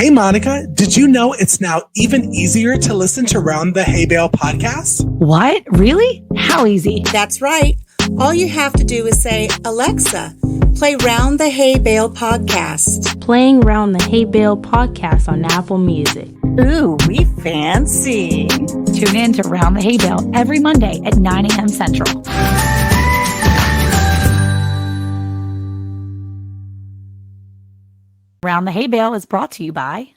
Hey, Monica, did you know it's now even easier to listen to Round the Hay Bale podcast? What? Really? How easy? That's right. All you have to do is say, Alexa, play Round the Hay Bale podcast. Playing Round the Hay Bale podcast on Apple Music. Ooh, we fancy. Tune in to Round the Hay Bale every Monday at 9 a.m. Central. Round the Hay Bale is brought to you by...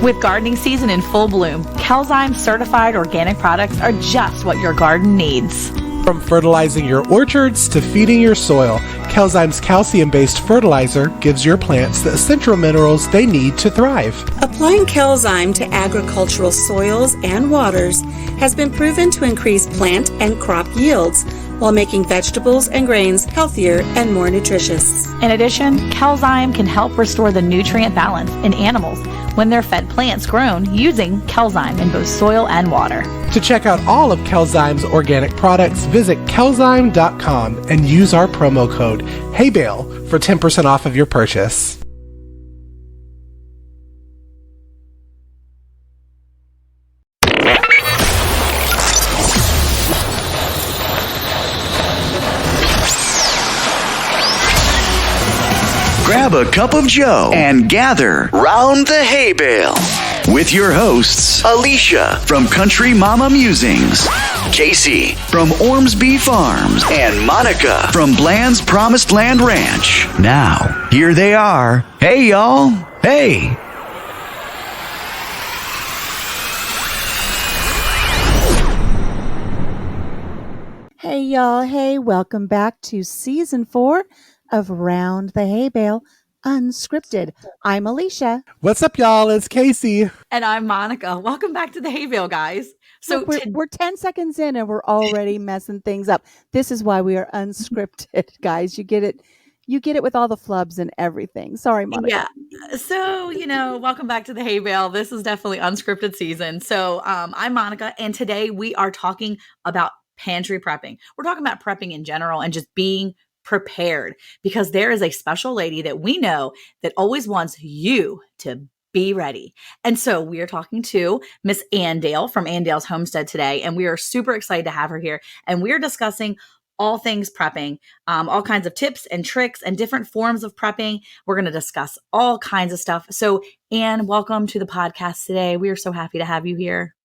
With gardening season in full bloom, Cayce certified organic products are just what your garden needs. From fertilizing your orchards to feeding your soil, Cayce's calcium-based fertilizer gives your plants the essential minerals they need to thrive. Applying Cayce to agricultural soils and waters has been proven to increase plant and crop yields while making vegetables and grains healthier and more nutritious. In addition, Cayce can help restore the nutrient balance in animals when they're fed plants grown using Cayce in both soil and water. To check out all of Cayce's organic products, visit cayce.com and use our promo code HAYBALE for 10% off of your purchase. Grab a cup of joe and gather round the hay bale with your hosts, Alicia from Country Mama Musings, Cayce from Ormsby Farms, and Monica from Bland's Promised Land Ranch. Now, here they are. Hey, y'all. Hey. Hey, y'all. Hey, welcome back to Season 4 of Round the Hay Bale Unscripted. I'm Alicia. What's up, y'all? It's Cayce. And I'm Monica. Welcome back to the Hay Bale, guys. So we're 10 seconds in and we're already messing things up. This is why we are unscripted, guys. You get it with all the flubs and everything. Sorry, Monica. Yeah. So, welcome back to the Hay Bale. This is definitely unscripted season. So I'm Monica, and today we are talking about pantry prepping. We're talking about prepping in general and just being prepared, because there is a special lady that we know that always wants you to be ready. And so we are talking to Miss Ann Dale from Ann Dale's Homestead today, and we are super excited to have her here. And we're discussing all things prepping, all kinds of tips and tricks and different forms of prepping. We're going to discuss all kinds of stuff. So Ann, welcome to the podcast today. We are so happy to have you here.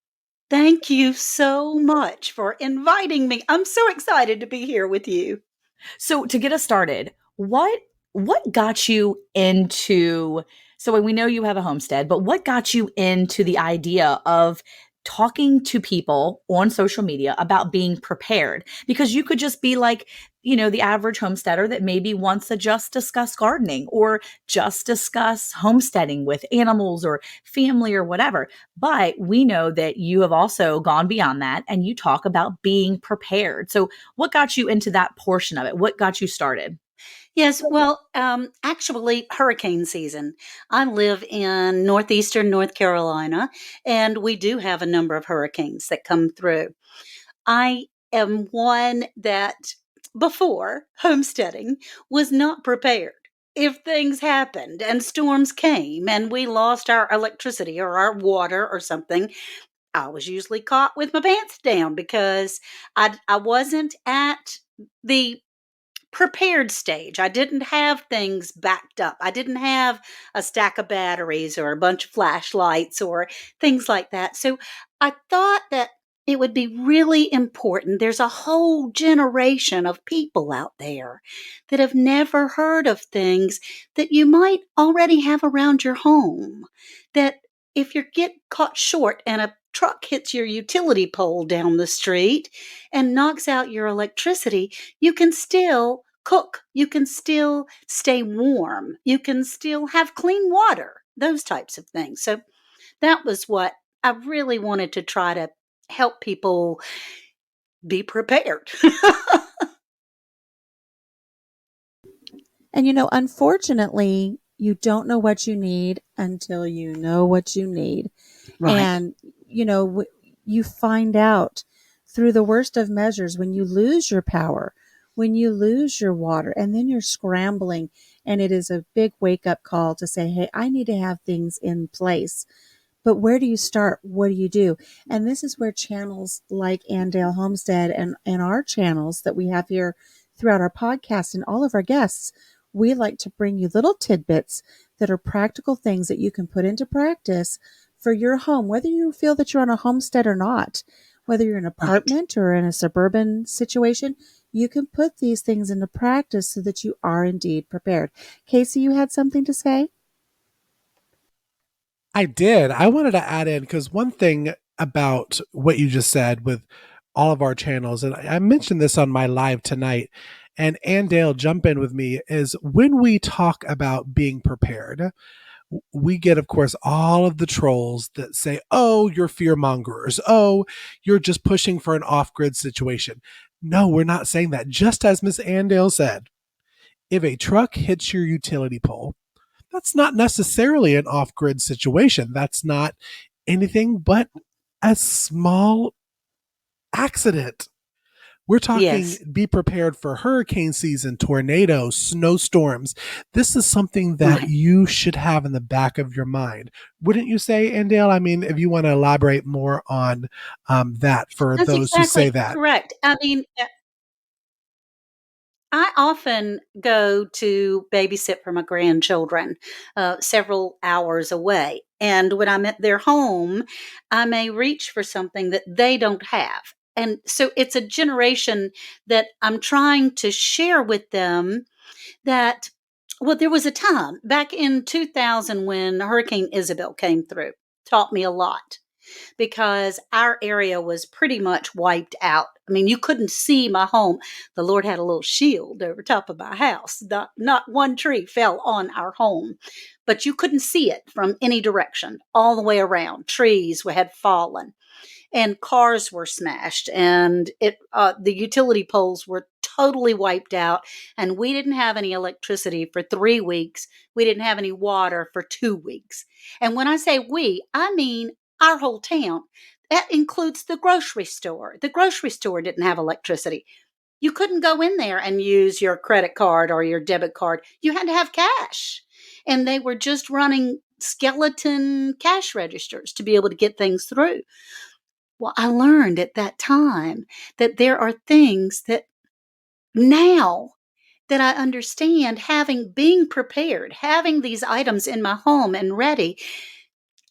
Thank you so much for inviting me. I'm so excited to be here with you. So to get us started, what got you into, so we know you have a homestead, but what got you into the idea of talking to people on social media about being prepared? Because you could just be like, the average homesteader that maybe wants to just discuss gardening or just discuss homesteading with animals or family or whatever. But we know that you have also gone beyond that and you talk about being prepared. So what got you into that portion of it? What got you started? Yes, well, actually, hurricane season. I live in northeastern North Carolina, and we do have a number of hurricanes that come through. I am one that, before homesteading, was not prepared. If things happened and storms came and we lost our electricity or our water or something, I was usually caught with my pants down because I wasn't at the prepared stage. I didn't have things backed up. I didn't have a stack of batteries or a bunch of flashlights or things like that. So I thought that it would be really important. There's a whole generation of people out there that have never heard of things that you might already have around your home. That if you get caught short and a truck hits your utility pole down the street and knocks out your electricity, you can still cook. You can still stay warm. You can still have clean water, those types of things. So that was what I really wanted to try to help people be prepared. And unfortunately, you don't know what you need until you know what you need. Right. And, you find out through the worst of measures when you lose your power, when you lose your water, and then you're scrambling And it is a big wake up call to say, hey, I need to have things in place. But where do you start? What do you do? And this is where channels like Andale Homestead and our channels that we have here throughout our podcast and all of our guests, we like to bring you little tidbits that are practical things that you can put into practice for your home, whether you feel that you're on a homestead or not, whether you're in an apartment or in a suburban situation, you can put these things into practice so that you are indeed prepared. Cayce, you had something to say? I did. I wanted to add in because one thing about what you just said with all of our channels, and I mentioned this on my live tonight, and Dale, jump in with me, is when we talk about being prepared, we get, of course, all of the trolls that say, oh, you're fear mongers. Oh, you're just pushing for an off-grid situation. No, we're not saying that. Just as Miss Andale said, if a truck hits your utility pole, that's not necessarily an off-grid situation. That's not anything but a small accident. We're talking be prepared for hurricane season, tornadoes, snowstorms. This is something that you should have in the back of your mind. Wouldn't you say, Andale? I mean, if you want to elaborate more on that for That's those who say that. correct. I mean, I often go to babysit for my grandchildren several hours away. And when I'm at their home, I may reach for something that they don't have. And so it's a generation that I'm trying to share with them that, well, there was a time back in 2000 when Hurricane Isabel came through, taught me a lot because our area was pretty much wiped out. I mean, you couldn't see my home. The Lord had a little shield over top of my house. Not one tree fell on our home, but you couldn't see it from any direction all the way around. Trees had fallen and cars were smashed, and the utility poles were totally wiped out, and we didn't have any electricity for 3 weeks. We didn't have any water for 2 weeks. And when I say we, I mean our whole town. That includes the grocery store. The grocery store didn't have electricity. You couldn't go in there and use your credit card or your debit card. You had to have cash. And they were just running skeleton cash registers to be able to get things through. Well, I learned at that time that there are things that now that I understand, being prepared, having these items in my home and ready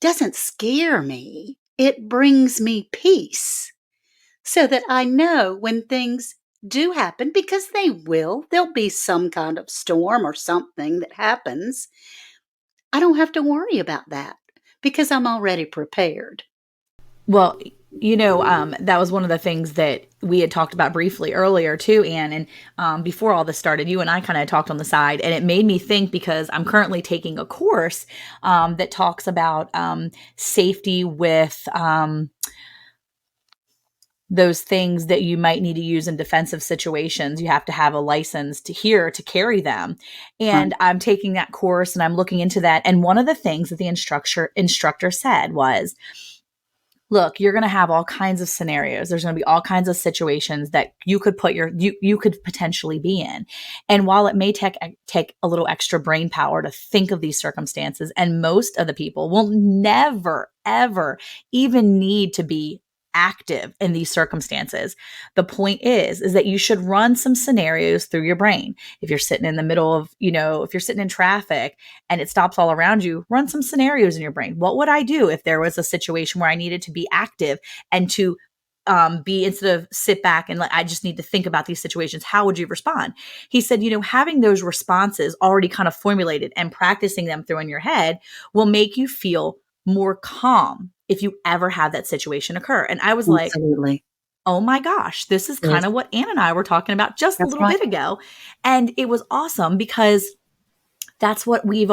doesn't scare me. It brings me peace so that I know when things do happen, because there'll be some kind of storm or something that happens. I don't have to worry about that because I'm already prepared. Well, that was one of the things that we had talked about briefly earlier too, Anne. And before all this started, you and I kind of talked on the side, and it made me think because I'm currently taking a course that talks about safety with those things that you might need to use in defensive situations. You have to have a license to carry them. And I'm taking that course and I'm looking into that. And one of the things that the instructor said was, look, you're going to have all kinds of scenarios. There's going to be all kinds of situations that you could you could potentially be in. And while it may take a little extra brain power to think of these circumstances, and most of the people will never, ever even need to be active in these circumstances. The point is that you should run some scenarios through your brain. If you're sitting in the middle of, if you're sitting in traffic and it stops all around you, run some scenarios in your brain. What would I do if there was a situation where I needed to be active and to be, instead of sit back and I just need to think about these situations? How would you respond? He said, having those responses already kind of formulated and practicing them through in your head will make you feel more calm if you ever have that situation occur. And I was Absolutely. like, oh my gosh, this is kind of what Ann and I were talking about just a little bit ago. And it was awesome because that's what I've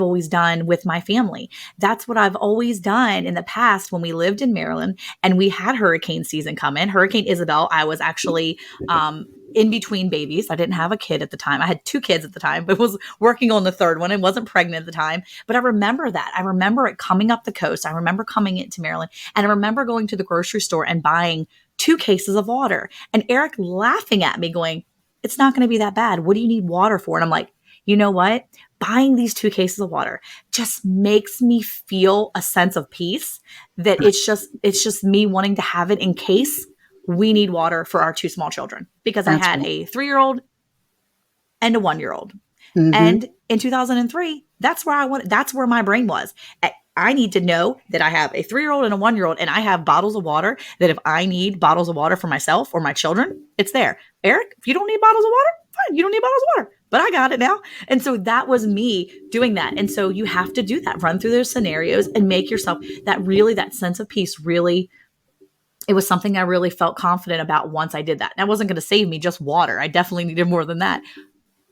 always done with my family. That's what I've always done in the past when we lived in Maryland and we had hurricane season come in. Hurricane Isabel, I was actually in between babies. I didn't have a kid at the time. I had 2 kids at the time, but was working on the 3rd one and wasn't pregnant at the time. But I remember that. I remember it coming up the coast. I remember coming into Maryland, and I remember going to the grocery store and buying 2 cases of water. And Eric laughing at me going, it's not going to be that bad. What do you need water for? And I'm like, you know what? Buying these 2 cases of water just makes me feel a sense of peace that it's just me wanting to have it in case we need water for our 2 small children, because I That's had right. a 3-year-old and a 1-year-old. Mm-hmm. And in 2003, that's where my brain was. I need to know that I have a 3-year-old and a 1-year-old, and I have bottles of water, that if I need bottles of water for myself or my children, it's there. Eric, if you don't need bottles of water, fine, you don't need bottles of water, but I got it now. And so that was me doing that. And so you have to do that, run through those scenarios and make yourself that sense of peace. Really, it was something I really felt confident about once I did that. And that wasn't going to save me just water. I definitely needed more than that.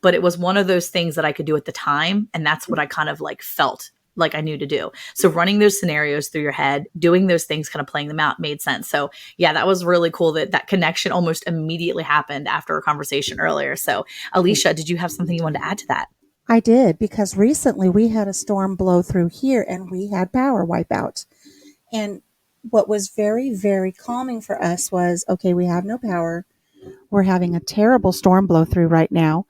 But it was one of those things that I could do at the time. And that's what I kind of like felt like I knew to do. So running those scenarios through your head, doing those things, kind of playing them out made sense. So yeah, that was really cool that connection almost immediately happened after our conversation earlier. So Alicia, did you have something you wanted to add to that? I did, because recently we had a storm blow through here and we had power wipeout. And what was very, very calming for us was, okay, we have no power. We're having a terrible storm blow through right now.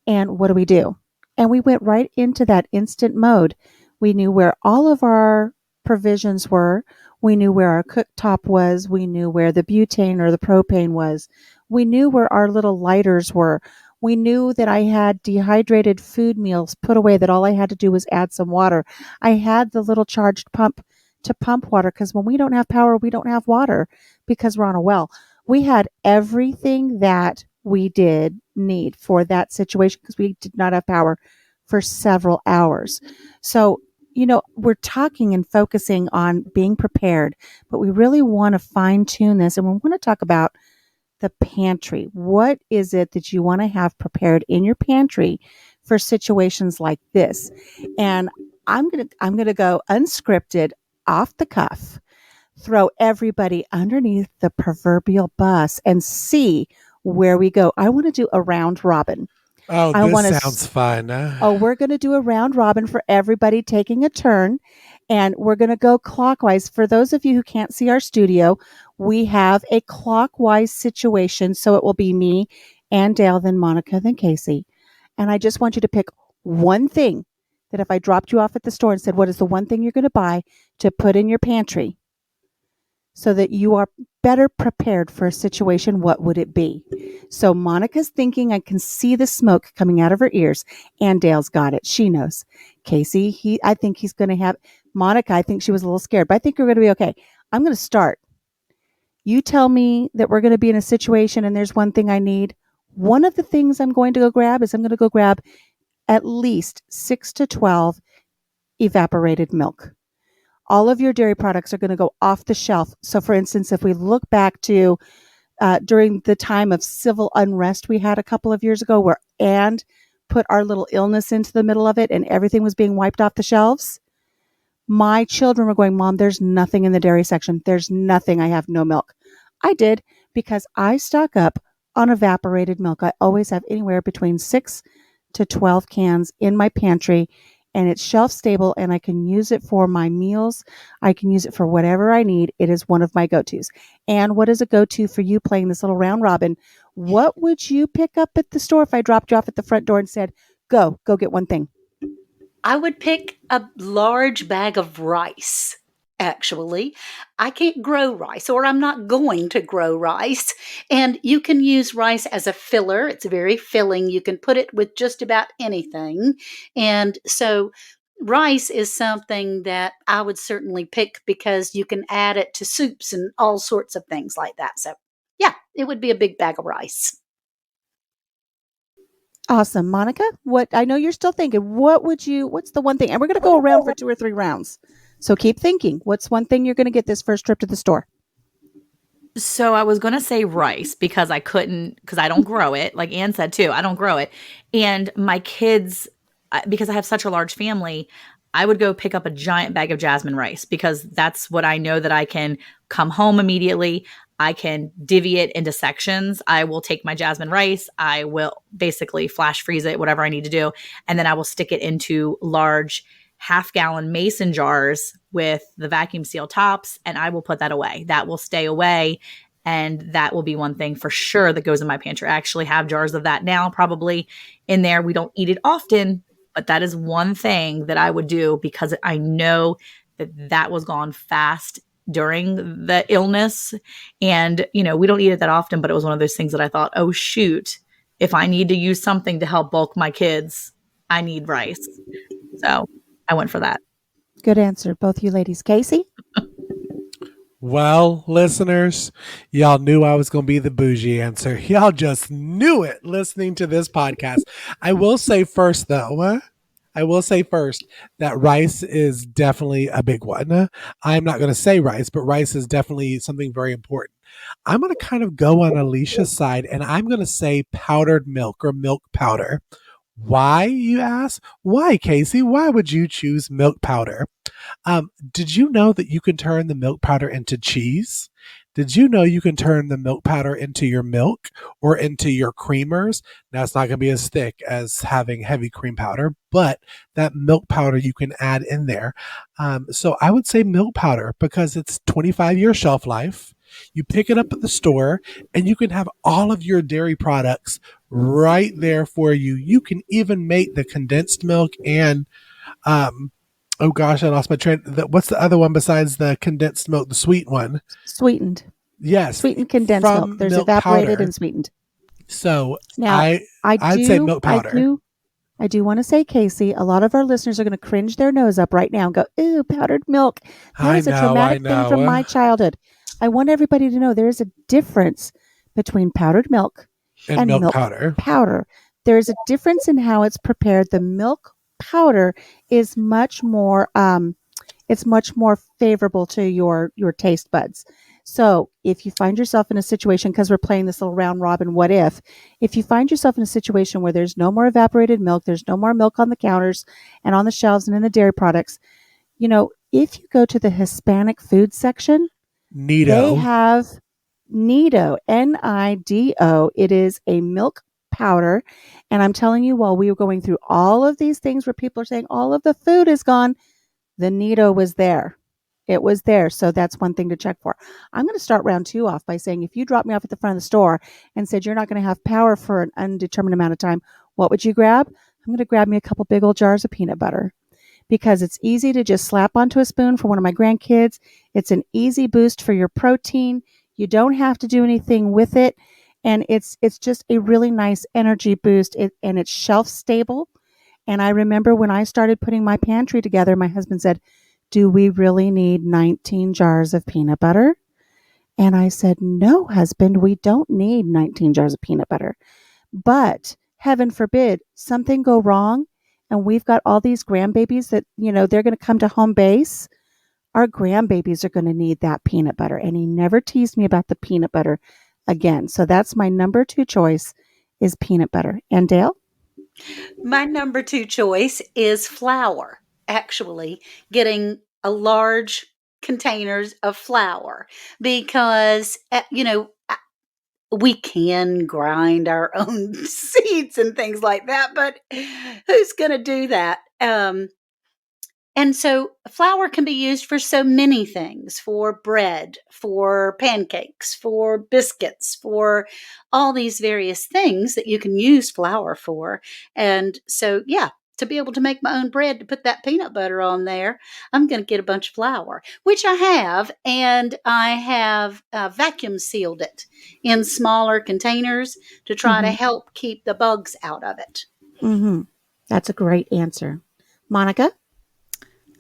And what do we do? And we went right into that instant mode. We knew where all of our provisions were. We knew where our cooktop was. We knew where the butane or the propane was. We knew where our little lighters were. We knew that I had dehydrated food meals put away, that all I had to do was add some water. I had the little charged pump to pump water, because when we don't have power, we don't have water because we're on a well. We had everything that we did need for that situation, because we did not have power for several hours. So, we're talking and focusing on being prepared, but we really want to fine tune this, and we want to talk about the pantry. What is it that you want to have prepared in your pantry for situations like this? And I'm going to go unscripted, off the cuff, throw everybody underneath the proverbial bus and see where we go. I want to do a round robin. Oh, I this want to. sounds fun. We're going to do a round robin for everybody taking a turn, and we're going to go clockwise. For those of you who can't see our studio, we have a clockwise situation. So it will be me and Dale, then Monica, then Cayce. And I just want you to pick one thing that if I dropped you off at the store and said, what is the one thing you're going to buy to put in your pantry so that you are better prepared for a situation, what would it be? So Monica's thinking, I can see the smoke coming out of her ears, and Dale's got it. She knows. Cayce, I think he's going to have. Monica, I think she was a little scared, but I think we're going to be okay. I'm going to start. You tell me that we're going to be in a situation and there's one thing I need. One of the things I'm going to go grab is I'm going to go grab at least 6 to 12 evaporated milk. All of your dairy products are going to go off the shelf. So, for instance, if we look back to during the time of civil unrest we had a couple of years ago, where Anne put our little illness into the middle of it and everything was being wiped off the shelves, my children were going, Mom, there's nothing in the dairy section. There's nothing. I have no milk. I did, because I stock up on evaporated milk. I always have anywhere between 6 to 12 cans in my pantry, and it's shelf stable, and I can use it for my meals. I can use it for whatever I need. It is one of my go-tos. And what is a go-to for you playing this little round robin? What would you pick up at the store if I dropped you off at the front door and said, go get one thing? I would pick a large bag of rice. Actually, I can't grow rice, or I'm not going to grow rice. And you can use rice as a filler. It's very filling. You can put it with just about anything. And so rice is something that I would certainly pick, because you can add it to soups and all sorts of things like that. So yeah, it would be a big bag of rice. Awesome. Monica, what I know you're still thinking, what's the one thing? And we're going to go around for 2 or 3 rounds. So keep thinking. What's one thing you're going to get this first trip to the store? So I was going to say rice, because I don't grow it. Like Ann said too, I don't grow it. And my kids, because I have such a large family, I would go pick up a giant bag of jasmine rice, because that's what I know that I can come home immediately. I can divvy it into sections. I will take my jasmine rice. I will basically flash freeze it, whatever I need to do. And then I will stick it into large half-gallon mason jars with the vacuum seal tops, and I will put that away. That will stay away. And that will be one thing for sure that goes in my pantry. I actually have jars of that now, probably in there. We don't eat it often, but that is one thing that I would do because I know that was gone fast during the illness. And, we don't eat it that often, but it was one of those things that I thought, oh, shoot, if I need to use something to help bulk my kids, I need rice. So I went for that. Good answer, both you ladies. Cayce? Well, listeners, y'all knew I was going to be the bougie answer. Y'all just knew it listening to this podcast. I will say first, though, that rice is definitely a big one. I'm not going to say rice, but rice is definitely something very important. I'm going to kind of go on Alicia's side, and I'm going to say powdered milk or milk powder. Why, you ask? Why, Cayce? Why would you choose milk powder? Did you know that you can turn the milk powder into cheese? Did you know you can turn the milk powder into your milk or into your creamers? Now, it's not going to be as thick as having heavy cream powder, but that milk powder you can add in there. So I would say milk powder because it's 25-year shelf life. You pick it up at the store and you can have all of your dairy products right there for you. You can even make the condensed milk and, oh gosh, I lost my train. What's the other one besides the condensed milk, the sweet one? Sweetened. Yes. Sweetened condensed milk. There's milk evaporated powder. And sweetened. So now, I'd say milk powder. I do want to say, Cayce, a lot of our listeners are going to cringe their nose up right now and go, ooh, powdered milk. That is a traumatic thing from my childhood. I want everybody to know there is a difference between powdered milk and milk powder. There is a difference in how it's prepared. The milk powder is much more favorable to your taste buds. So if you find yourself in a situation, because we're playing this little round robin, what if you find yourself in a situation where there's no more evaporated milk, there's no more milk on the counters and on the shelves and in the dairy products, if you go to the Hispanic food section, they have Nido, Nido. It is a milk powder. And I'm telling you, while we were going through all of these things where people are saying all of the food is gone, the Nido was there. It was there. So that's one thing to check for. I'm going to start round 2 off by saying, if you drop me off at the front of the store and said you're not going to have power for an undetermined amount of time, what would you grab? I'm going to grab me a couple big old jars of peanut butter because it's easy to just slap onto a spoon for one of my grandkids. It's an easy boost for your protein. You don't have to do anything with it. And it's just a really nice energy boost, and it's shelf stable. And I remember when I started putting my pantry together, my husband said, do we really need 19 jars of peanut butter? And I said, no, husband, we don't need 19 jars of peanut butter. But heaven forbid something go wrong and we've got all these grandbabies that, they're going to come to home base. Our grandbabies are going to need that peanut butter. And he never teased me about the peanut butter again. So that's my number 2 choice is peanut butter. And Dale? My number 2 choice is flour. Actually, getting a large containers of flour because, we can grind our own seeds and things like that, but who's going to do that? And so flour can be used for so many things, for bread, for pancakes, for biscuits, for all these various things that you can use flour for. And so, to be able to make my own bread, to put that peanut butter on there, I'm going to get a bunch of flour, which I have, and I have vacuum sealed it in smaller containers to try to help keep the bugs out of it. Mm-hmm. That's a great answer. Monica?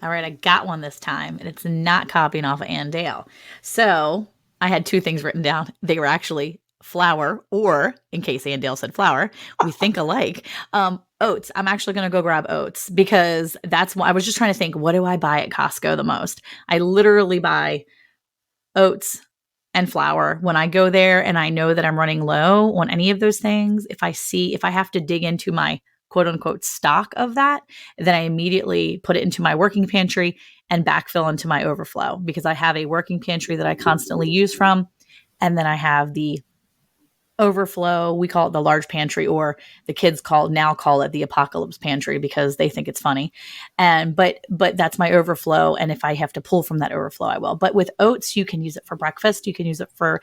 All right, I got one this time, and it's not copying off of Ann Dale. So I had 2 things written down. They were actually flour, or in case Ann Dale said flour, we think alike. Oats. I'm actually going to go grab oats because that's what I was just trying to think. What do I buy at Costco the most? I literally buy oats and flour when I go there, and I know that I'm running low on any of those things. If I have to dig into my quote unquote stock of that, then I immediately put it into my working pantry and backfill into my overflow because I have a working pantry that I constantly use from. And then I have the overflow. We call it the large pantry, or the kids now call it the apocalypse pantry because they think it's funny. And but that's my overflow. And if I have to pull from that overflow, I will. But with oats, you can use it for breakfast. You can use it for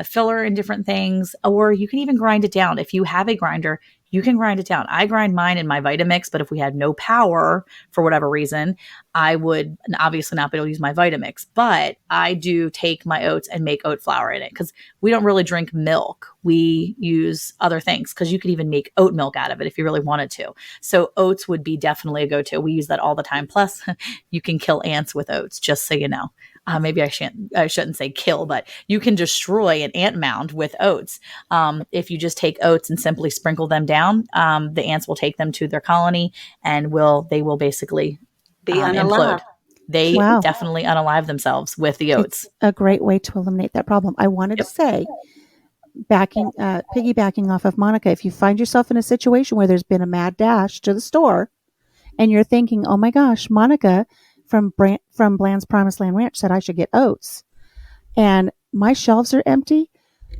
filler and different things, or you can even grind it down. If you have a grinder, you can grind it down. I grind mine in my Vitamix, but if we had no power for whatever reason, I would obviously not be able to use my Vitamix. But I do take my oats and make oat flour in it, because we don't really drink milk. We use other things, because you could even make oat milk out of it if you really wanted to. So oats would be definitely a go-to. We use that all the time. Plus, you can kill ants with oats, just so you know. Maybe I shouldn't say kill, but you can destroy an ant mound with oats. If you just take oats and simply sprinkle them down, the ants will take them to their colony, and they will basically Be implode. unalive. They Wow. definitely unalive themselves with the oats. It's a great way to eliminate that problem. I wanted to say, piggybacking off of Monica, if you find yourself in a situation where there's been a mad dash to the store and you're thinking, oh my gosh, Monica from Bland's Promised Land Ranch said I should get oats, and my shelves are empty,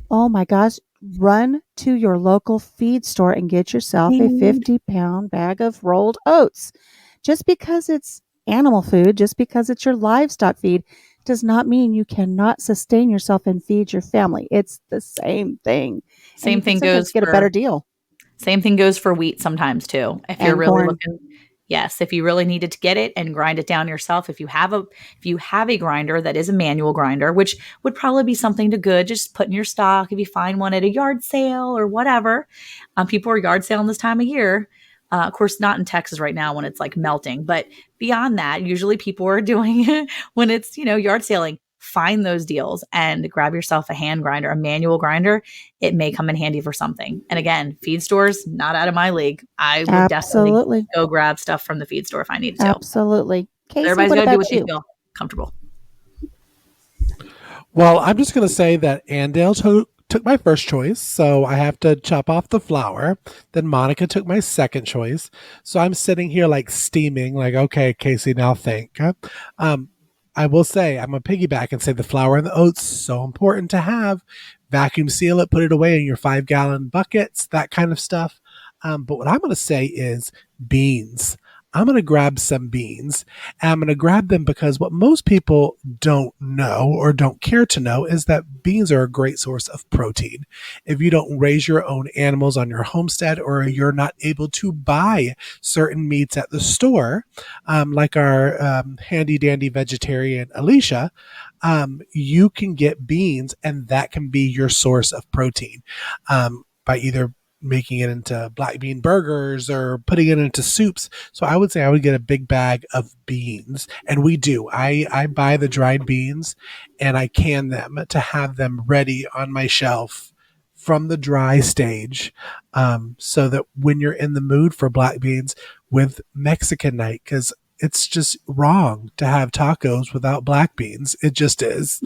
oh my gosh, run to your local feed store and get yourself a 50-pound bag of rolled oats. Just because it's animal food, just because it's your livestock feed, does not mean you cannot sustain yourself and feed your family. It's the same thing. Same thing goes get a better deal. Same thing goes for wheat sometimes too. If you're And really corn. looking, yes, if you really needed to get it and grind it down yourself, if you have a grinder that is a manual grinder, which would probably be something to good, just put in your stock if you find one at a yard sale or whatever. People are yard selling this time of year. Of course, not in Texas right now when it's like melting, but beyond that, usually people are doing it when it's, yard selling. Find those deals and grab yourself a hand grinder, a manual grinder. It may come in handy for something. And again, feed stores, not out of my league. I would definitely go grab stuff from the feed store if I needed to. Absolutely. Cayce, Everybody's what got to do about what you? they feel comfortable. Well, I'm just going to say that Andale took my first choice, so I have to chop off the flour. Then Monica took my second choice. So I'm sitting here like steaming, like, okay, Cayce, now think. I will say, I'm a piggyback and say the flour and the oats, so important to have. Vacuum seal it, put it away in your 5-gallon buckets, that kind of stuff. But what I'm going to say is beans. I'm going to grab some beans, and I'm going to grab them because what most people don't know or don't care to know is that beans are a great source of protein. If you don't raise your own animals on your homestead, or you're not able to buy certain meats at the store, like our handy dandy vegetarian Alicia, you can get beans, and that can be your source of protein by either making it into black bean burgers or putting it into soups. So I would say I would get a big bag of beans. And we do. I buy the dried beans and I can them to have them ready on my shelf from the dry stage, so that when you're in the mood for black beans with Mexican night, because it's just wrong to have tacos without black beans. It just is.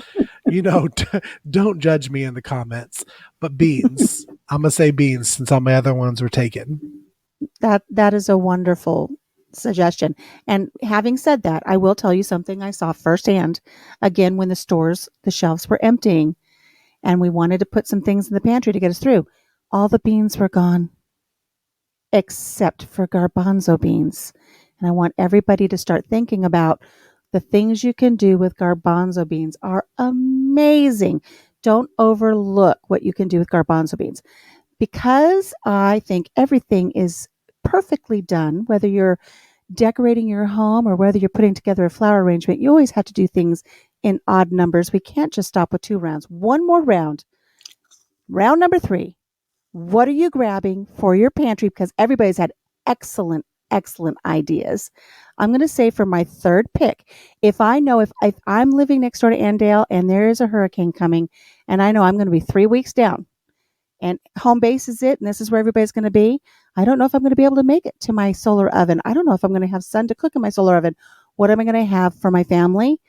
Don't judge me in the comments. But beans, I'm going to say beans since all my other ones were taken. That is a wonderful suggestion. And having said that, I will tell you something I saw firsthand. Again, when the shelves were emptying and we wanted to put some things in the pantry to get us through, all the beans were gone except for garbanzo beans. And I want everybody to start thinking about the things you can do with garbanzo beans are amazing. Don't overlook what you can do with garbanzo beans, because I think everything is perfectly done, whether you're decorating your home or whether you're putting together a flower arrangement. You always have to do things in odd numbers. We can't just stop with 2 rounds. One more round. Round number 3. What are you grabbing for your pantry? Because everybody's had excellent ideas. I'm going to say for my third pick, if I'm living next door to Andale and there is a hurricane coming and I know I'm going to be 3 weeks down and home base is it and this is where everybody's going to be, I don't know if I'm going to be able to make it to my solar oven. I don't know if I'm going to have sun to cook in my solar oven. What am I going to have for my family?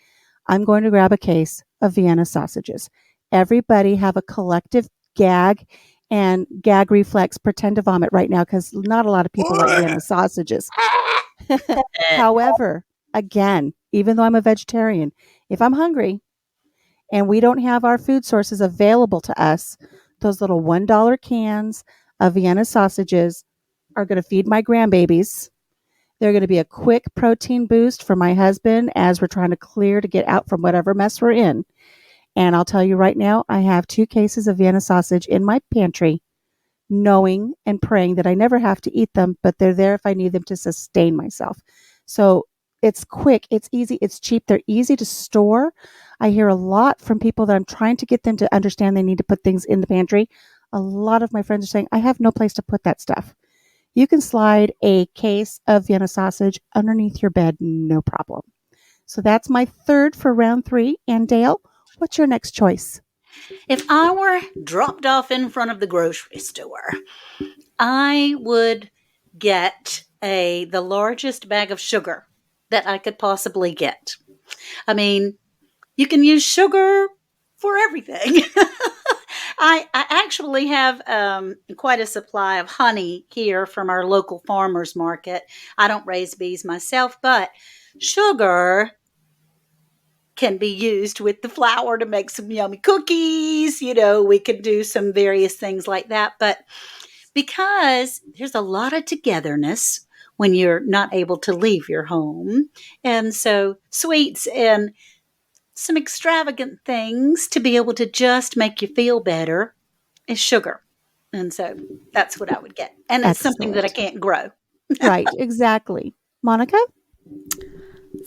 I'm going to grab a case of Vienna sausages. Everybody have a collective gag and gag reflex, pretend to vomit right now, because not a lot of people like Vienna sausages. However, again, even though I'm a vegetarian, if I'm hungry and we don't have our food sources available to us, those little $1 cans of Vienna sausages are going to feed my grandbabies. They're going to be a quick protein boost for my husband as we're trying to clear to get out from whatever mess we're in. And I'll tell you right now, I have 2 cases of Vienna sausage in my pantry, knowing and praying that I never have to eat them, but they're there if I need them to sustain myself. So it's quick, it's easy, it's cheap, they're easy to store. I hear a lot from people that I'm trying to get them to understand they need to put things in the pantry. A lot of my friends are saying, I have no place to put that stuff. You can slide a case of Vienna sausage underneath your bed, no problem. So that's my third for round 3. And Dale, what's your next choice? If I were dropped off in front of the grocery store, I would get the largest bag of sugar that I could possibly get. I mean, you can use sugar for everything. I actually have quite a supply of honey here from our local farmers market. I don't raise bees myself, but sugar can be used with the flour to make some yummy cookies. We could do some various things like that. But because there's a lot of togetherness when you're not able to leave your home, and so sweets and some extravagant things to be able to just make you feel better is sugar. And so that's what I would get. And it's something that I can't grow. Right, exactly. Monica?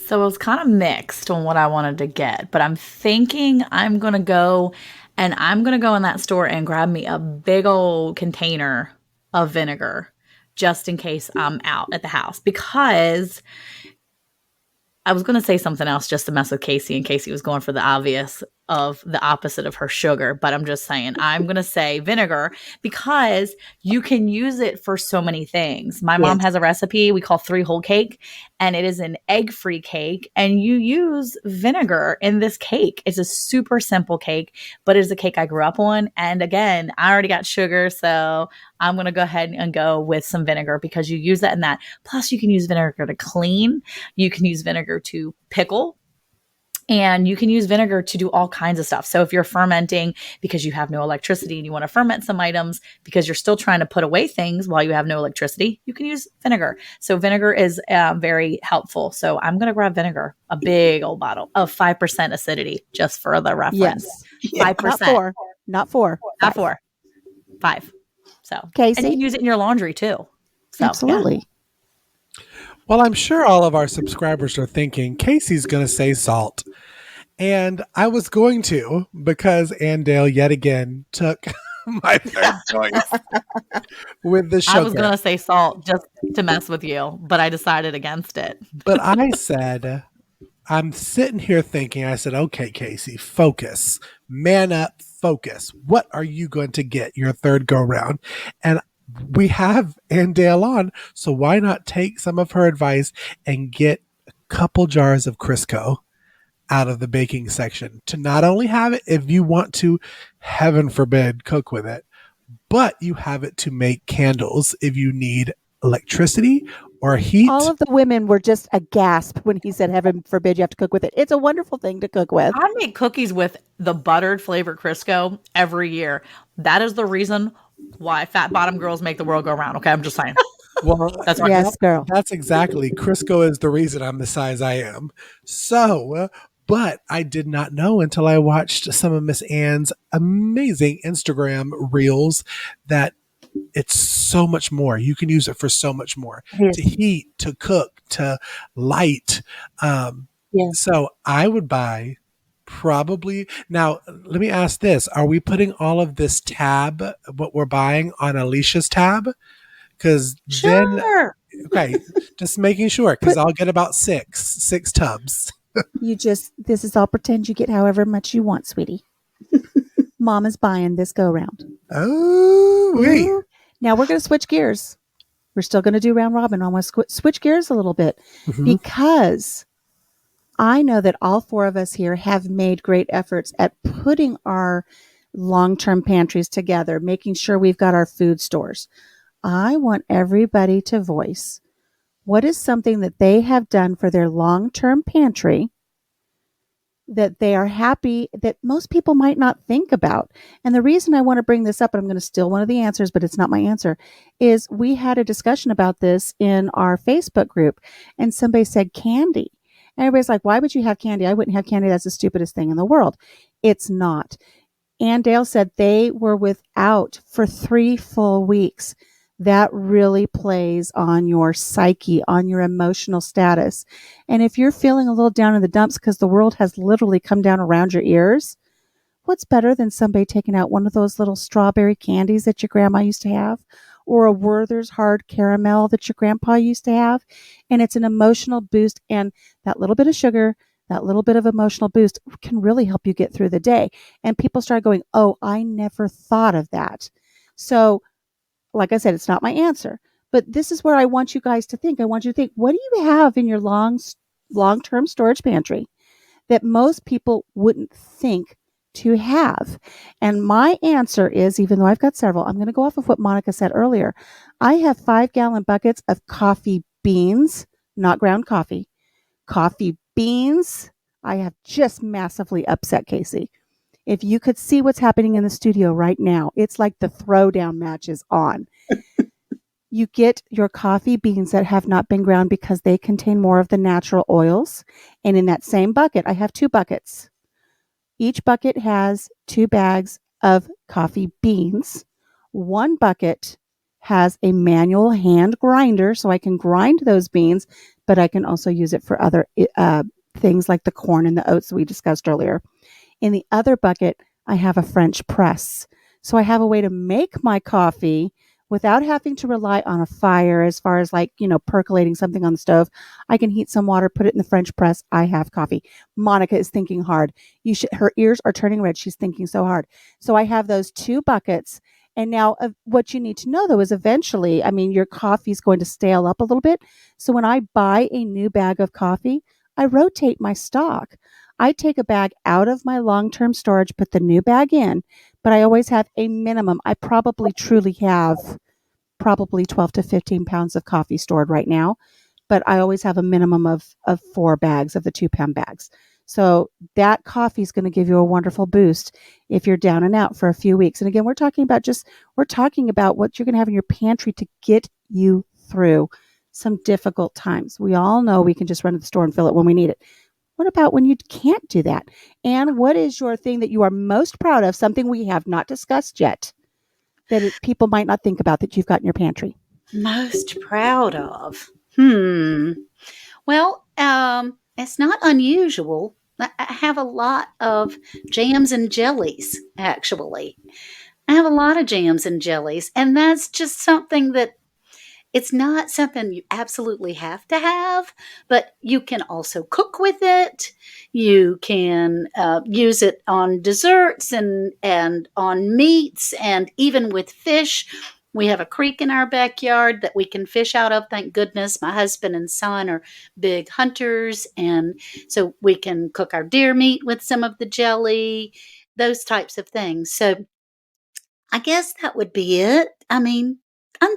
So it was kind of mixed on what I wanted to get, but I'm thinking I'm going to go in that store and grab me a big old container of vinegar just in case I'm out at the house, because I was going to say something else just to mess with Cayce, and Cayce was going for the obvious of the opposite of her sugar. But I'm just saying, I'm going to say vinegar because you can use it for so many things. My mom has a recipe we call 3 whole cake, and it is an egg-free cake. And you use vinegar in this cake. It's a super simple cake, but it's a cake I grew up on. And again, I already got sugar, so I'm going to go ahead and go with some vinegar because you use that in that. Plus, you can use vinegar to clean. You can use vinegar to pickle. And you can use vinegar to do all kinds of stuff. So if you're fermenting because you have no electricity and you want to ferment some items because you're still trying to put away things while you have no electricity, you can use vinegar. So vinegar is very helpful. So I'm going to grab vinegar, a big old bottle of 5% acidity, just for the reference. Yes. 5%. Not 4. Not 4. 5. So, Cayce? And you can use it in your laundry too. So, absolutely. Yeah. Well, I'm sure all of our subscribers are thinking Cayce's going to say salt. And I was going to, because Andale yet again took my third choice with the sugar. I was going to say salt just to mess with you, but I decided against it. But I said, I'm sitting here thinking, I said, okay, Cayce, focus, man up, focus. What are you going to get your third go round? And we have Andale on, so why not take some of her advice and get a couple jars of Crisco out of the baking section to not only have it if you want to, heaven forbid, cook with it, but you have it to make candles if you need electricity or heat. All of the women were just aghast when he said, heaven forbid you have to cook with it. It's a wonderful thing to cook with. I make cookies with the buttered flavored Crisco every year. That is the reason why fat bottom girls make the world go round. Okay, I'm just saying. Well, that's right. Yes, girl. That's exactly. Crisco is the reason I'm the size I am. So, but I did not know until I watched some of Miss Ann's amazing Instagram reels that it's so much more. You can use it for so much more. To heat, to cook, to light. So I would buy probably. Now, let me ask this. Are we putting all of this tab, what we're buying, on Alicia's tab? Because then, okay, just making sure, because I'll get about six tubs. This is all pretend you get however much you want, sweetie. Mama's buying this go round. Oh, wait. Now we're going to switch gears. We're still going to do round robin. I want to switch gears a little bit because I know that all 4 of us here have made great efforts at putting our long-term pantries together, making sure we've got our food stores. I want everybody to voice what is something that they have done for their long-term pantry that they are happy that most people might not think about. And the reason I want to bring this up, and I'm going to steal one of the answers, but it's not my answer, is we had a discussion about this in our Facebook group, and somebody said candy. And everybody's like, why would you have candy? I wouldn't have candy. That's the stupidest thing in the world. It's not. Ann Dale said they were without for 3 full weeks. That really plays on your psyche, on your emotional status. And if you're feeling a little down in the dumps because the world has literally come down around your ears, what's better than somebody taking out one of those little strawberry candies that your grandma used to have, or a Werther's hard caramel that your grandpa used to have? And it's an emotional boost. And that little bit of sugar, that little bit of emotional boost can really help you get through the day. And people start going, oh, I never thought of that. So, like I said, it's not my answer, but this is where I want you guys to think. I want you to think, what do you have in your long-term storage pantry that most people wouldn't think to have? And my answer is, even though I've got several, I'm going to go off of what Monica said earlier. I have 5-gallon buckets of coffee beans, not ground coffee, coffee beans. I have just massively upset Casey. If you could see what's happening in the studio right now, it's like the throwdown match is on. You get your coffee beans that have not been ground because they contain more of the natural oils. And in that same bucket, I have 2 buckets. Each bucket has 2 bags of coffee beans. One bucket has a manual hand grinder, so I can grind those beans, but I can also use it for other things like the corn and the oats we discussed earlier. In the other bucket, I have a French press. So I have a way to make my coffee without having to rely on a fire as far as percolating something on the stove. I can heat some water, put it in the French press. I have coffee. Monica is thinking hard. Her ears are turning red. She's thinking so hard. So I have those 2 buckets. And now what you need to know, though, is eventually, your coffee is going to stale up a little bit. So when I buy a new bag of coffee, I rotate my stock. I take a bag out of my long-term storage, put the new bag in, but I always have a minimum. I probably truly have 12 to 15 pounds of coffee stored right now, but I always have a minimum of 4 bags of the 2-pound bags. So that coffee is going to give you a wonderful boost if you're down and out for a few weeks. And again, we're talking about what you're going to have in your pantry to get you through some difficult times. We all know we can just run to the store and fill it when we need it. What about when you can't do that? And what is your thing that you are most proud of, something we have not discussed yet, that people might not think about that you've got in your pantry? Most proud of? Well, it's not unusual. I have a lot of jams and jellies, actually. I have a lot of jams and jellies, and that's just something that it's not something you absolutely have to have, but you can also cook with it. You can use it on desserts and on meats and even with fish. We have a creek in our backyard that we can fish out of, thank goodness. My husband and son are big hunters, and so we can cook our deer meat with some of the jelly, those types of things. So I guess that would be it. I'm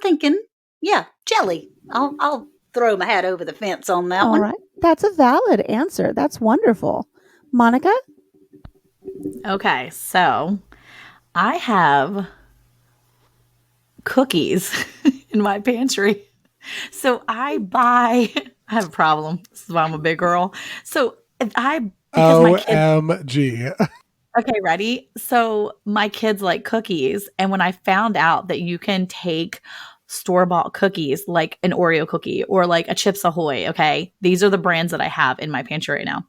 thinking, yeah, jelly. I'll throw my hat over the fence on that All one. right. That's a valid answer. That's wonderful. Monica? Okay, so I have cookies in my pantry. So I have a problem. This is why I'm a big girl. So because my kids, OMG. okay, ready? So my kids like cookies. And when I found out that you can take store-bought cookies like an Oreo cookie or like a Chips Ahoy, okay? These are the brands that I have in my pantry right now.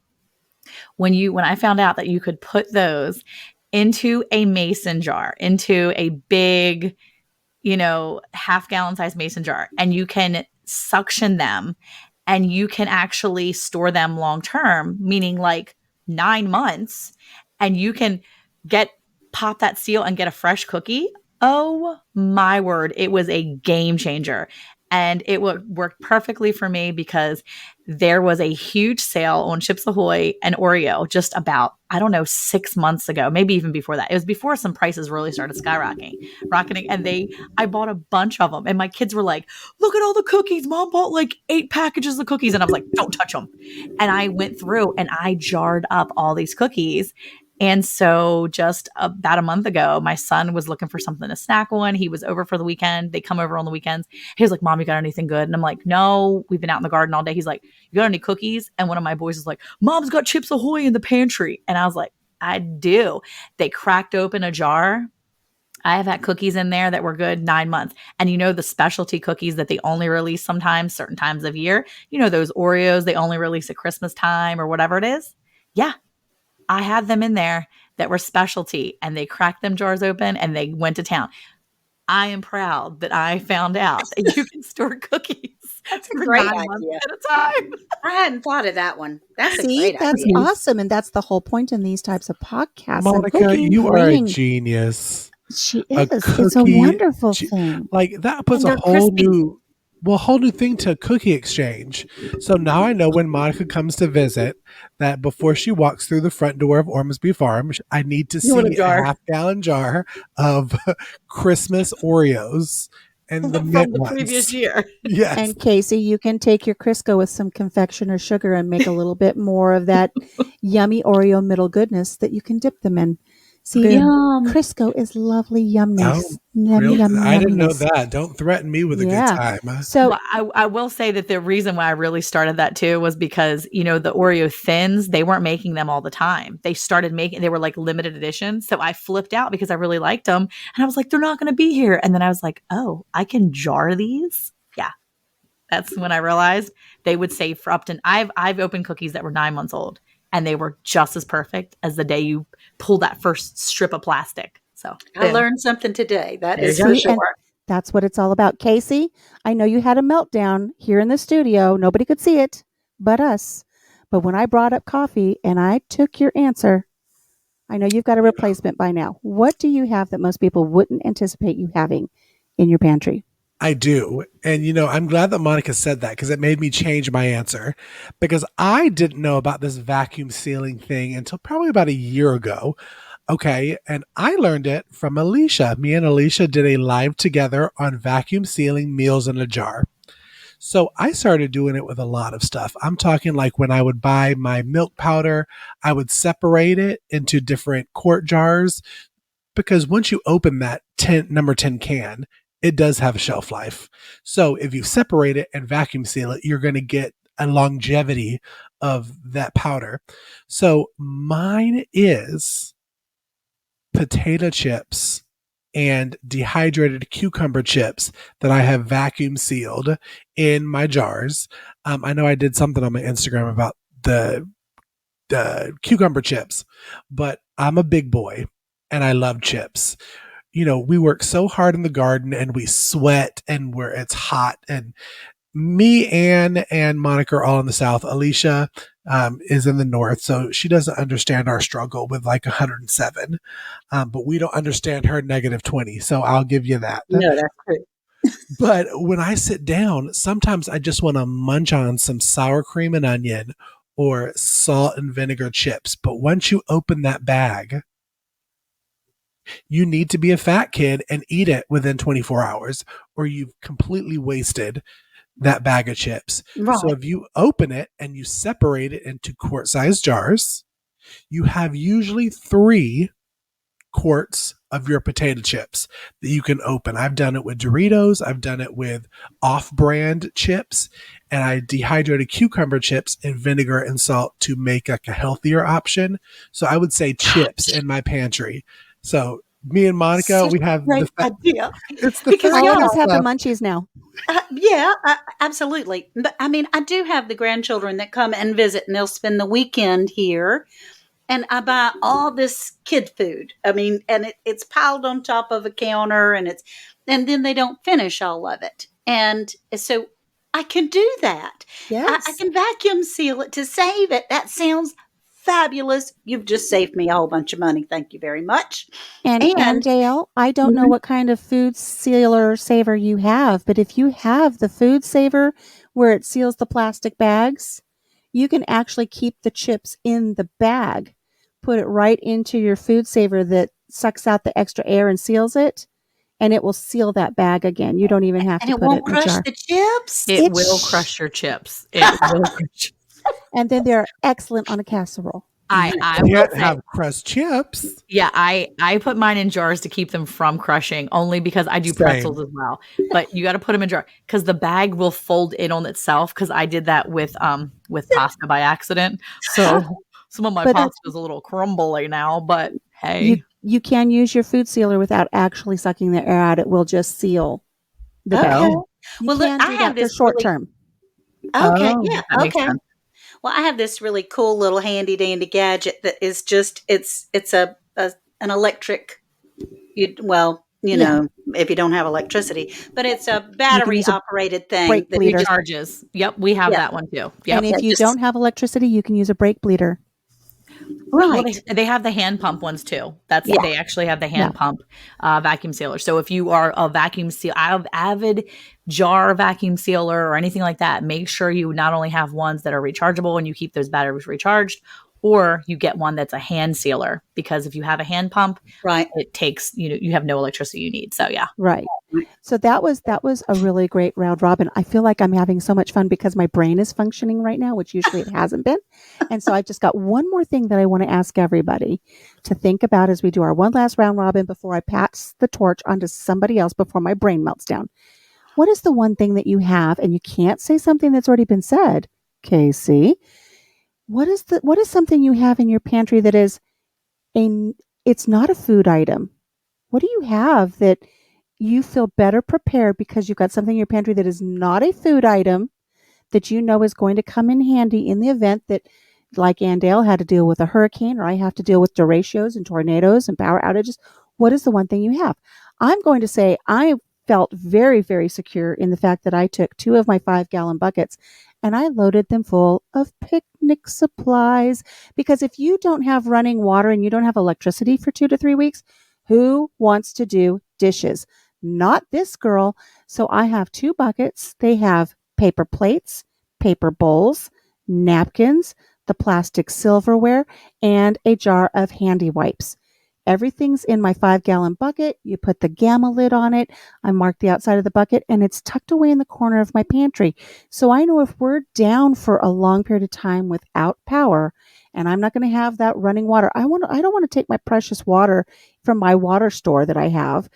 When I found out that you could put those into a mason jar, into a big, half-gallon size mason jar, and you can suction them and you can actually store them long-term, meaning like 9 months, and you can pop that seal and get a fresh cookie. Oh my word. It was a game changer. And it would work perfectly for me because there was a huge sale on Chips Ahoy and Oreo just about, I don't know, 6 months ago, maybe even before that. It was before some prices really started rocketing. And I bought a bunch of them. And my kids were like, look at all the cookies. Mom bought like 8 packages of cookies. And I was like, don't touch them. And I went through and I jarred up all these cookies. And so just about a month ago, my son was looking for something to snack on. He was over for the weekend. They come over on the weekends. He was like, Mom, you got anything good? And I'm like, no, we've been out in the garden all day. He's like, you got any cookies? And one of my boys is like, Mom's got Chips Ahoy in the pantry. And I was like, I do. They cracked open a jar. I have had cookies in there that were good 9 months. And you know, the specialty cookies that they only release sometimes, certain times of year, you know, those Oreos they only release at Christmas time or whatever it is. Yeah. I had them in there that were specialty and they cracked them jars open and they went to town. I am proud that I found out that you can store cookies That's a for great 9 months idea. at a time. I hadn't thought of that one. That's a See, great that's idea. awesome. And that's the whole point in these types of podcasts. And Monica, who can you are a bring- genius. She A is. It's a cookie wonderful ge- thing. Like that puts And a they're whole crispy. whole new thing to cookie exchange. So now I know when Monica comes to visit that before she walks through the front door of Ormsby Farm, I need to You want a see a jar? half-gallon jar of Christmas Oreos and the From mint the ones. previous year. Yes. And Cayce, you can take your Crisco with some confectioner sugar and make a little bit more of that yummy Oreo middle goodness that you can dip them in. See, Yum. Crisco is lovely yumness. Oh, Yum, really? yum, I didn't know yumminess. that. Don't threaten me with a good Yeah. time. So Well, I will say that the reason why I really started that too was because, you know, the Oreo thins, they weren't making them all the time. They were like limited edition. So I flipped out because I really liked them. And I was like, they're not going to be here. And then I was like, oh, I can jar these. Yeah. That's when I realized they would save for up to, I've opened cookies that were 9 months old and they were just as perfect as the day you pull that first strip of plastic. So I boom. learned something today. That There is you for go. See, and sure. that's what it's all about. Cayce, I know you had a meltdown here in the studio. Nobody could see it but us. But when I brought up coffee and I took your answer, I know you've got a replacement by now. What do you have that most people wouldn't anticipate you having in your pantry? I do. And, I'm glad that Monica said that because it made me change my answer because I didn't know about this vacuum sealing thing until probably about a year ago. Okay. And I learned it from Alicia. Me and Alicia did a live together on vacuum sealing meals in a jar. So I started doing it with a lot of stuff. I'm talking like when I would buy my milk powder, I would separate it into different quart jars because once you open that number 10 can, it does have a shelf life. So if you separate it and vacuum seal it, you're going to get a longevity of that powder. So mine is potato chips and dehydrated cucumber chips that I have vacuum sealed in my jars. I know I did something on my Instagram about the cucumber chips, but I'm a big boy and I love chips. We work so hard in the garden and we sweat and it's hot. And me, Anne, and Monica are all in the South. Alicia is in the North, so she doesn't understand our struggle with like 107. But we don't understand her -20. So I'll give you that. No, that's true. But when I sit down, sometimes I just want to munch on some sour cream and onion or salt and vinegar chips. But once you open that bag, you need to be a fat kid and eat it within 24 hours, or you've completely wasted that bag of chips. Right. So if you open it and you separate it into quart-sized jars, you have usually 3 quarts of your potato chips that you can open. I've done it with Doritos. I've done it with off-brand chips, and I dehydrated cucumber chips in vinegar and salt to make like a healthier option. So I would say chips in my pantry. So me and Monica, Such we have great idea. it's the Because All fat of us have the stuff. munchies now. Yeah, absolutely. But I mean, I do have the grandchildren that come and visit, and they'll spend the weekend here. And I buy all this kid food. I mean, and it's piled on top of a counter, and then they don't finish all of it. And so I can do that. Yes. I can vacuum seal it to save it. That sounds fabulous. You've just saved me a whole bunch of money. Thank you very much. And Dale, I don't know Mhm. what kind of food sealer saver you have, but if you have the food saver where it seals the plastic bags, you can actually keep the chips in the bag, put it right into your food saver that sucks out the extra air and seals it, and it will seal that bag again. You don't even have And to it put it won't in a crush jar. the chips. It will crush your chips. It will crush. And then they're excellent on a casserole. I will Can't say, have crushed chips. yeah, I put mine in jars to keep them from crushing, only because I do pretzels Same. as well. But you got to put them in jar because the bag will fold in on itself. Because I did that with pasta by accident, so some of my But pasta is a little crumbly now. But you hey, you can use your food sealer without actually sucking the air out. It will just seal the bag. Okay. oh, You Well, look, can I do have that for this short really term. okay, oh, yeah, that makes okay. sense. Well, I have this really cool little handy dandy gadget that is just it's a an electric Yeah. if you don't have electricity, but it's a You can battery use a operated thing brake that you bleeder. just Recharges. Yep, we have yeah, that one too. And Yep. yeah, if you just don't have electricity, you can use a brake bleeder. Well, right. they have the hand pump ones too. Yeah. They actually have the Yeah. hand pump vacuum sealer. So if you are a vacuum seal, avid jar vacuum sealer or anything like that, make sure you not only have ones that are rechargeable and you keep those batteries recharged, or you get one that's a hand sealer because if you have a hand pump, Right. it takes you have no electricity you need. So yeah, Right. So that was a really great round robin. I feel like I'm having so much fun because my brain is functioning right now, which usually it hasn't been. And so I've just got one more thing that I want to ask everybody to think about as we do our one last round robin before I pass the torch onto somebody else before my brain melts down. What is the one thing that you have, and you can't say something that's already been said, Casey? What is something you have in your pantry that is a it's not a food item? What do you have that you feel better prepared because you've got something in your pantry that is not a food item that you know is going to come in handy in the event that, like Andale had to deal with a hurricane, or I have to deal with derechos and tornadoes and power outages? What is the one thing you have? I'm going to say I felt very, very secure in the fact that I took 2 of my 5-gallon buckets and I loaded them full of picnic supplies. Because if you don't have running water and you don't have electricity for 2 to 3 weeks, who wants to do dishes? Not this girl. So I have 2 buckets. They have paper plates, paper bowls, napkins, the plastic silverware, and a jar of handy wipes. Everything's in my 5-gallon bucket. You put the gamma lid on it. I mark the outside of the bucket and it's tucked away in the corner of my pantry. So I know if we're down for a long period of time without power and I'm not going to have that running water, I don't want to take my precious water from my water store that I have,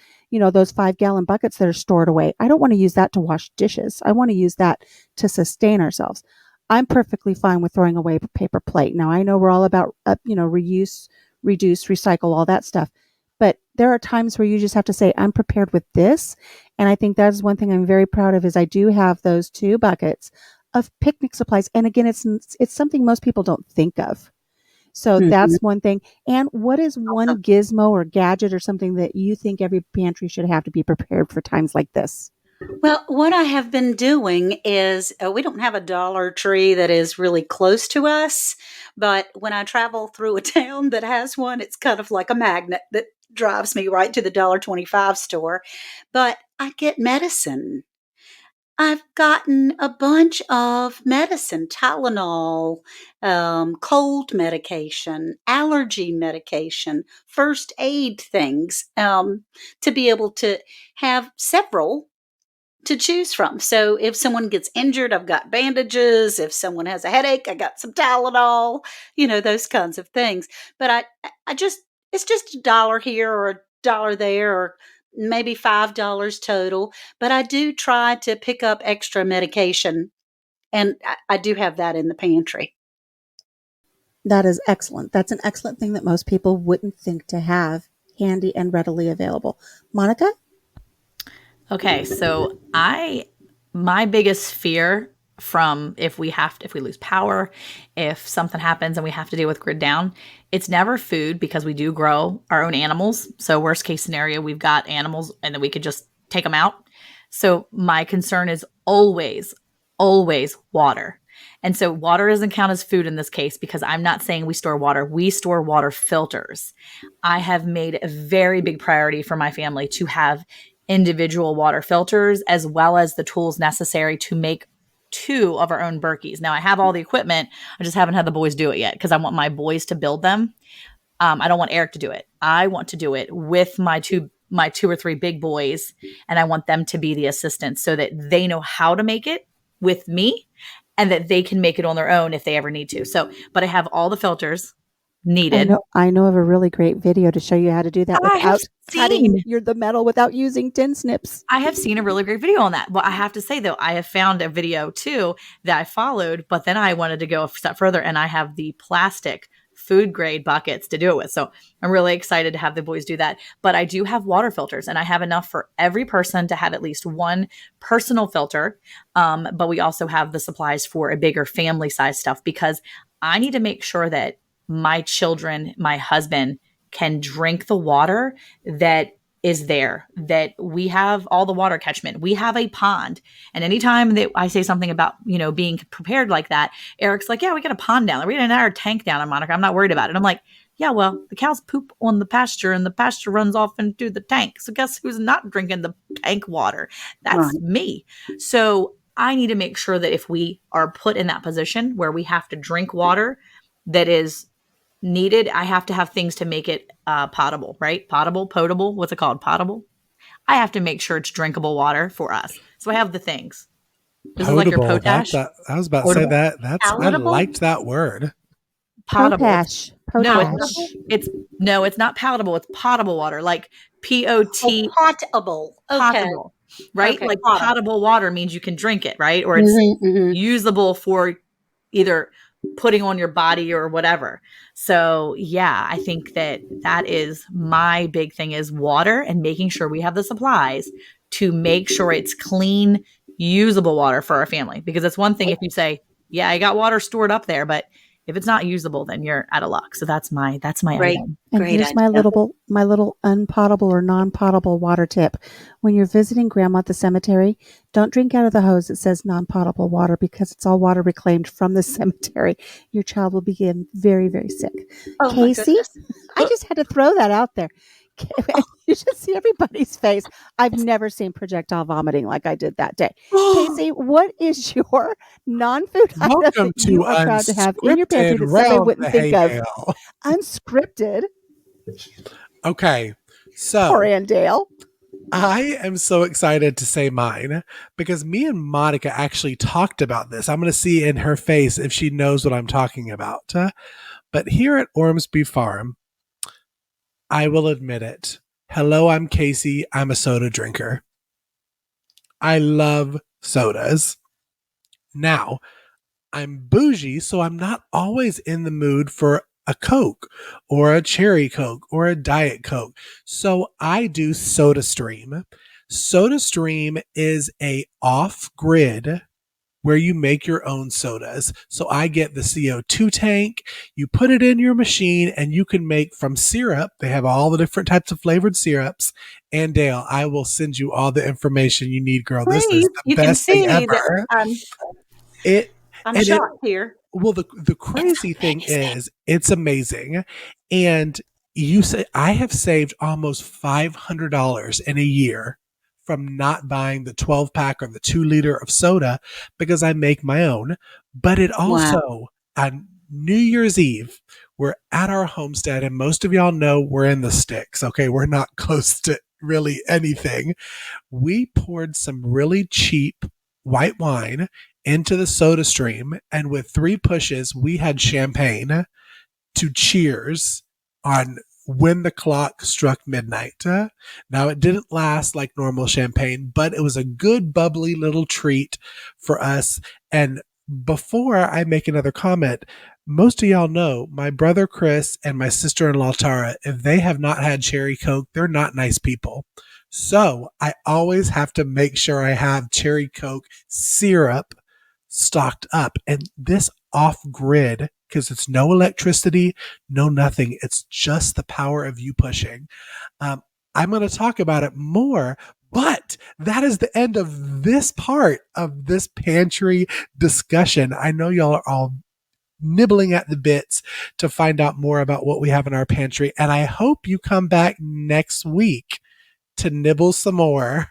those 5-gallon buckets that are stored away. I don't want to use that to wash dishes. I want to use that to sustain ourselves. I'm perfectly fine with throwing away a paper plate. Now I know we're all about, reuse, reduce, recycle, all that stuff. But there are times where you just have to say, I'm prepared with this. And I think that is one thing I'm very proud of is I do have those 2 buckets of picnic supplies. And again, it's something most people don't think of. So Mhm. that's one thing. And what is one gizmo or gadget or something that you think every pantry should have to be prepared for times like this? Well, what I have been doing is we don't have a Dollar Tree that is really close to us, but when I travel through a town that has one, it's kind of like a magnet that drives me right to the $1.25 store. But I get medicine. I've gotten a bunch of medicine, Tylenol, cold medication, allergy medication, first aid things, to be able to have several to choose from. So if someone gets injured, I've got bandages. If someone has a headache, I got some Tylenol, those kinds of things. But I just, it's just $1 here or $1 there, or maybe $5 total. But I do try to pick up extra medication, and I do have that in the pantry. That is excellent. That's an excellent thing that most people wouldn't think to have handy and readily available. Monica? okay. So my biggest fear from if we lose power, if something happens and we have to deal with grid down, it's never food because we do grow our own animals. So worst case scenario, we've got animals and then we could just take them out. So my concern is always, always water. And so water doesn't count as food in this case because I'm not saying we store water. We store water filters. I have made a very big priority for my family to have individual water filters as well as the tools necessary to make 2 of our own Berkeys. Now I have all the equipment. I just haven't had the boys do it yet because I want my boys to build them. I don't want Eric to do it. I want to do it with my two or three big boys, and I want them to be the assistants so that they know how to make it with me and that they can make it on their own if they ever need to. So, but I have all the filters needed. I know of a really great video to show you how to do that I have without cutting seen. the metal, without using tin snips. I have seen a really great video on that. Well, I have to say though, I have found a video too that I followed, but then I wanted to go a step further and I have the plastic food grade buckets to do it with. So I'm really excited to have the boys do that. But I do have water filters and I have enough for every person to have at least one personal filter. But we also have the supplies for a bigger family size stuff because I need to make sure that my children, my husband can drink the water that is there, that we have all the water catchment. We have a pond. And anytime that I say something about, being prepared like that, Eric's like, yeah, we got a pond down there. We got our tank down there, Monica. I'm not worried about it. I'm like, yeah, well, the cows poop on the pasture and the pasture runs off into the tank. So guess who's not drinking the tank water? That's me. So I need to make sure that if we are put in that position where we have to drink water that is needed, I have to have things to make it potable, right? Potable, what's it called? Potable. I have to make sure it's drinkable water for us. So I have the things. This Potable. is like your potash. I was about to say that. I liked that word. Potable. Potash. No, it's not palatable. It's potable water, like POT. Potable. Okay. Potable, right? Okay, like potable water means you can drink it, right? Or it's usable for either putting on your body or whatever. So yeah, I think that is my big thing is water and making sure we have the supplies to make sure it's clean, usable water for our family. Because it's one thing if you say, yeah, I got water stored up there, but if it's not usable, then you're out of luck. So that's my Great. item. And Great here's my little unpotable or non-potable water tip. When you're visiting Grandma at the cemetery, don't drink out of the hose that says non-potable water because it's all water reclaimed from the cemetery. Your child will begin very, very sick. Oh, Cayce, I just had to throw that out there. You should see everybody's face. I've never seen projectile vomiting like I did that day. Cayce, what is your non-food item that you are proud to have in your pantry that somebody wouldn't think of? Unscripted. Okay, so Poor Andale. I am so excited to say mine because me and Monica actually talked about this. I'm going to see in her face if she knows what I'm talking about. But here at Ormsby Farm, I will admit it. Hello, I'm Cayce. I'm a soda drinker. I love sodas. Now, I'm bougie, so I'm not always in the mood for a Coke or a cherry Coke or a Diet Coke. So I do SodaStream. SodaStream is a off-grid where you make your own sodas. So I get the CO2 tank, you put it in your machine, and you can make from syrup. They have all the different types of flavored syrups. And Dale, I will send you all the information you need, girl. Please, this is the best thing ever. I'm shocked here. Well, the crazy thing is, it's amazing. And you say I have saved almost $500 in a year from not buying the 12 pack or the 2 liter of soda because I make my own. But it also, on New Year's Eve, we're at our homestead, and most of y'all know we're in the sticks. Okay, we're not close to really anything. We poured some really cheap white wine into the SodaStream, and with 3 pushes, we had champagne to cheers on when the clock struck midnight. Now, it didn't last like normal champagne, but it was a good, bubbly little treat for us. And before I make another comment, most of y'all know my brother Chris and my sister-in-law Tara, if they have not had cherry Coke, they're not nice people. So I always have to make sure I have cherry Coke syrup stocked up. And this off-grid, because it's no electricity, no nothing. It's just the power of you pushing. I'm going to talk about it more, But that is the end of this part of this pantry discussion. I know y'all are all nibbling at the bits to find out more about what we have in our pantry. And I hope you come back next week to nibble some more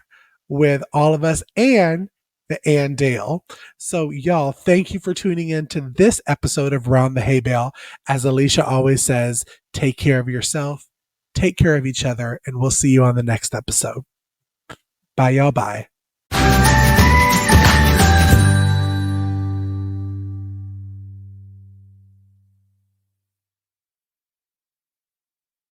with all of us and the and Dale. So y'all, thank you for tuning in to this episode of Round the Hay Bale. As Alicia always says, take care of yourself, take care of each other, and we'll see you on the next episode. Bye, y'all. Bye.